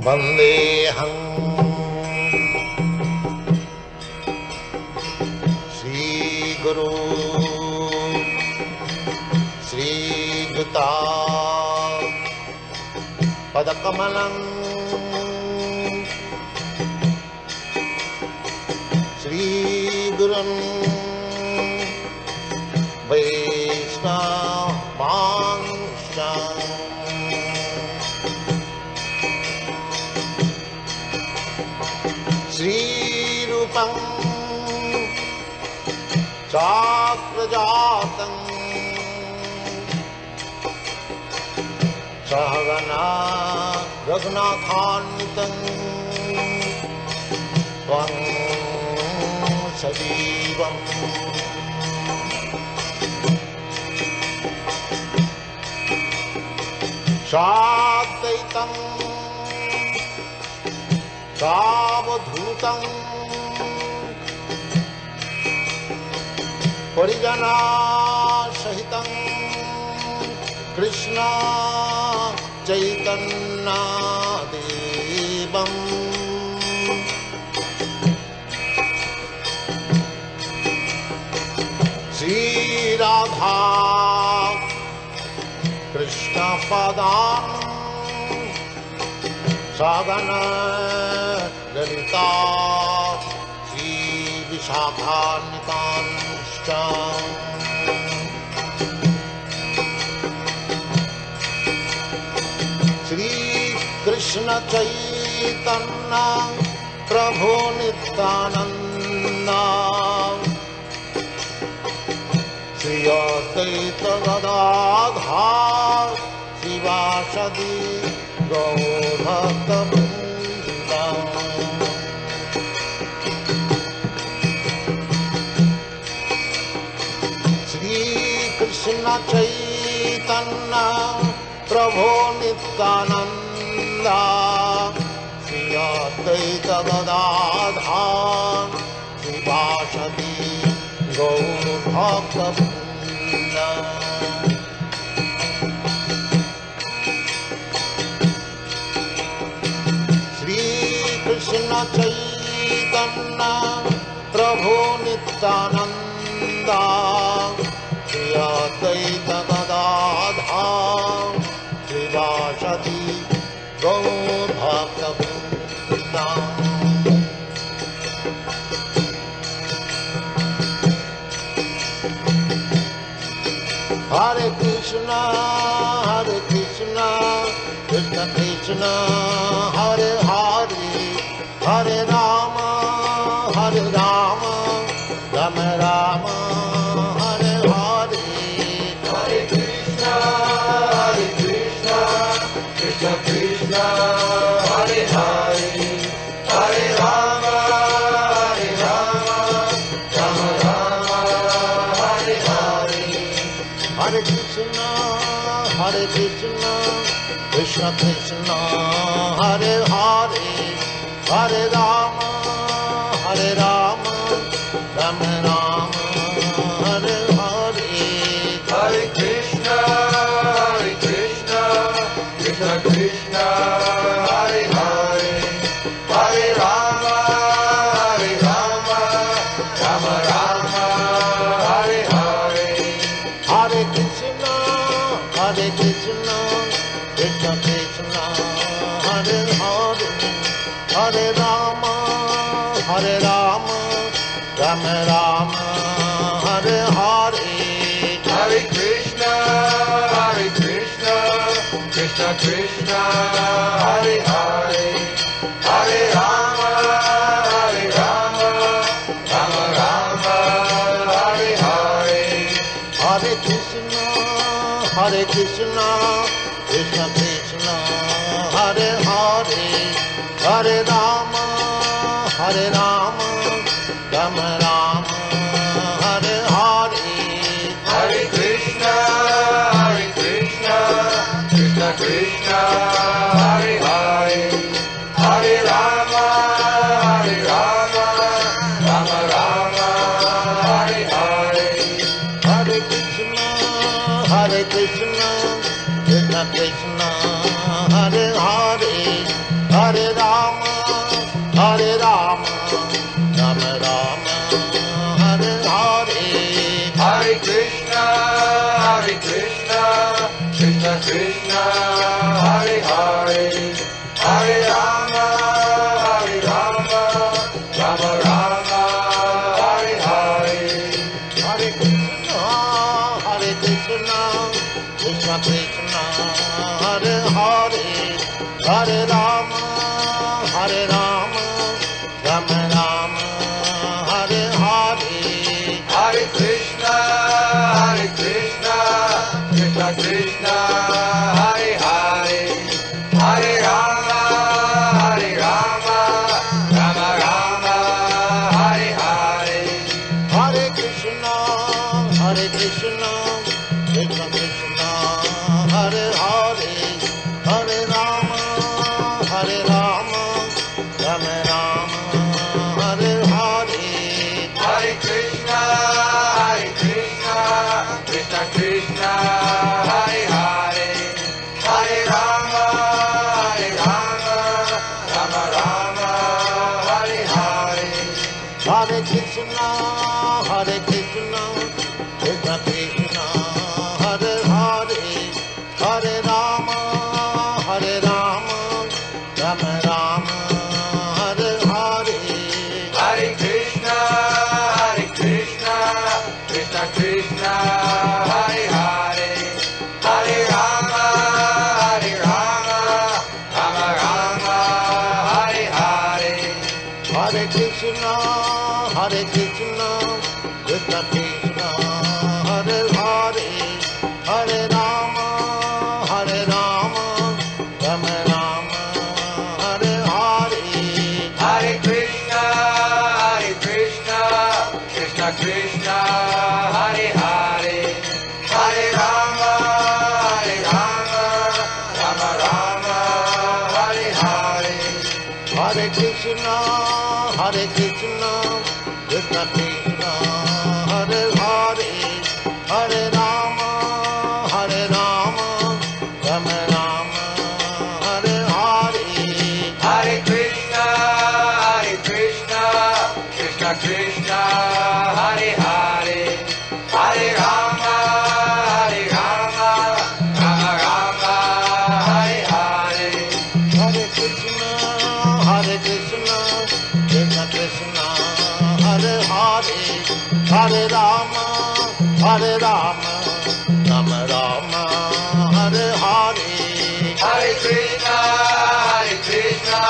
वन्देऽहं श्रीगुरु श्रीयुता पदकमलं श्रीगुरुन् वैष्णवांश्च श्रीरूपं चाप्रजातं सहगना रघुनाथान्वितं त्वं सजीवम् साद्वैतं सावधूतं परिजनसहितं कृष्ण चैतन्यदेवम् श्रीराधा कृष्णपदान् सगना ललिता श्रीविशाखान्वितांश्च श्रीकृष्ण चैतन्य प्रभु नित्यानन्द श्री अद्वैत गदाधर शिवासदि गौरभक्तवृन्द श्रीकृष्ण चैतन्य प्रभु नित्यानन्द श्री अद्वैत गदाधर शिवासदि गौरभक्तवृन्द श्रीकृष्ण चैतन्य प्रभु Nityanand Shri Advaita Gadadhar श्रीवासदि गौरभक्तवृन्द Hare Krishna, Krishna Krishna, Hare Hare, Hare Rama, Rama Rama, Hare Hare. Hare Krishna, Krishna Krishna, Hare Hare, Hare Rama, Rama Rama, Hare Hare. Hare Krishna, Krishna Krishna, Hare Hare, Hare Rama, Rama Rama, Hare Hare. Hare Krishna, Krishna Krishna, Hare Hare, Hare Rama, Rama Rama, Hare Hare. Hare Krishna, Krishna Krishna, Hare Hare, Hare Rama, Rama Rama, Hare Hare. Hare Krishna, Krishna Krishna, Hare Hare, Hare Rama, Rama Rama, Hare Hare. Hare Krishna, Krishna Krishna, Hare Hare, Hare Rama, Rama Rama, Hare Hare. Hare Krishna, Krishna Krishna, Hare Hare, Hare Rama, Rama Rama, Hare Hare. Hare Krishna, Krishna Krishna, Hare Hare, Hare Rama, Hare Rama, Rama Rama, Hare Hare. Hare Krishna, Krishna Krishna, Hare Hare, Hare Rama, Rama Rama, Hare Hare. Hare Krishna, Krishna Krishna, Hare Hare, Hare Rama, Rama Rama, Hare Hare. Hare Krishna, Krishna Krishna, Hare Hare, Hare Rama, Rama Rama, Hare Hare. Hare Krishna, Krishna Krishna, Hare Hare, Hare Rama, Rama Rama, Hare Hare. Hare Krishna, Krishna Krishna, Hare Hare, Hare Rama, Rama Rama, Hare Hare. Hare Krishna, Krishna Krishna, Hare Hare, Hare Rama, Rama Rama, Hare Hare. Hare Krishna, Krishna Krishna, Hare Hare, Hare Rama, Rama Rama, Hare Hare. Hare Krishna, Krishna Krishna, Hare Hare, Hare Rama, Rama Rama, Hare Hare. Hare Krishna, Krishna Krishna, Hare Hare, Hare Rama, Rama Rama, Hare Hare. Hare Krishna, Krishna Krishna, Hare Hare, Hare Rama, Rama Rama, Hare Hare. Hare Krishna, Krishna Krishna, Hare Hare, Hare Rama, Rama Rama, Hare Hare. Hare Krishna, Krishna Krishna, Hare Hare, Hare Rama, Rama Rama, Hare Hare. Hare Krishna, Krishna